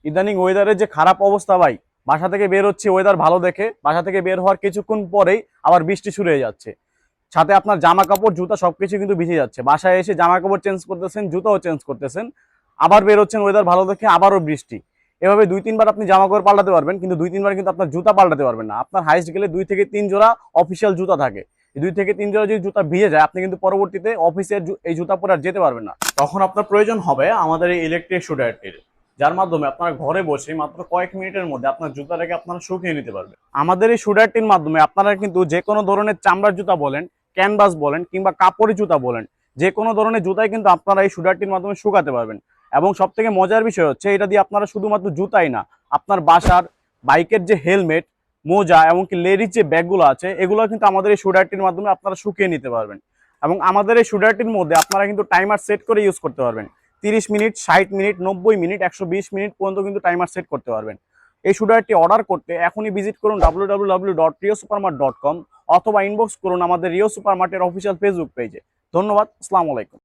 ইদানিং ওয়েদারের যে খারাপ অবস্থা ভাই, বাসা থেকে বের হচ্ছে ওয়েদার ভালো দেখে, বাসা থেকে বের হওয়ার কিছুক্ষণ পরেই আবার বৃষ্টি শুরু হয়ে যাচ্ছে। সাথে আপনার জামা কাপড় জুতা সবকিছু কিন্তু ভিজে যাচ্ছে। বাসায় এসে জামা কাপড় চেঞ্জ করতেছেন, জুতাও চেঞ্জ করতেছেন, আবার বের হচ্ছেন ওয়েদার ভালো দেখে, আবারও বৃষ্টি। এভাবে 2-3 বার আপনি জামা কাপড় পাল্টাতে পারবেন, কিন্তু 2-3 বার কিন্তু আপনার জুতা পাল্টাতে পারবেন না। আপনার হাইস্ট গেলে 2 থেকে 3 জোড়া অফিসিয়াল জুতা থাকে। এই 2 থেকে 3 জোড়া যদি জুতা ভিজে যায়, আপনি কিন্তু পরবর্তীতে অফিসের এই জুতা পরে আর যেতে পারবেন না। তখন আপনার প্রয়োজন হবে আমাদের এই ইলেকট্রিক শু ড্রায়ারটির, যার মাধ্যমে আপনারা ঘরে বসে মাত্র কয়েক মিনিটের মধ্যে আপনার জুতাটাকে আপনারা শুকিয়ে নিতে পারবেন। আমাদের এই শু ড্রায়ারটির মাধ্যমে আপনারা কিন্তু যে কোনো ধরনের চামড়ার জুতা বলেন, ক্যানভাস বলেন, কিংবা কাপড়ের জুতা বলেন, যে কোনো ধরনের জুতাই কিন্তু আপনারা এই শু ড্রায়ারটির মাধ্যমে শুকাতে পারবেন। এবং সব থেকে মজার বিষয় হচ্ছে, এটা দিয়ে আপনারা শুধুমাত্র জুতাই না, আপনার বাসার বাইকের যে হেলমেট, মোজা, এমনকি লেডিস যে ব্যাগগুলো আছে, এগুলো কিন্তু আমাদের এই শু ড্রায়ারটির মাধ্যমে আপনারা শুকিয়ে নিতে পারবেন। এবং আমাদের এই শু ড্রায়ারটির মধ্যে আপনারা কিন্তু টাইমার সেট করে ইউজ করতে পারবেন। 30 মিনিট, 60 মিনিট, 90 মিনিট, 120 মিনিট পর্যন্ত কিন্তু টাইমার সেট করতে পারবেন। এই শু ড্রায়ারটি অর্ডার করতে এখনই ভিজিট করুন www.riosupermart.com, অথবা ইনবক্স করুন আমাদের রিও সুপারমার্টের অফিসিয়াল ফেসবুক পেজে। ধন্যবাদ। আসসালামু আলাইকুম।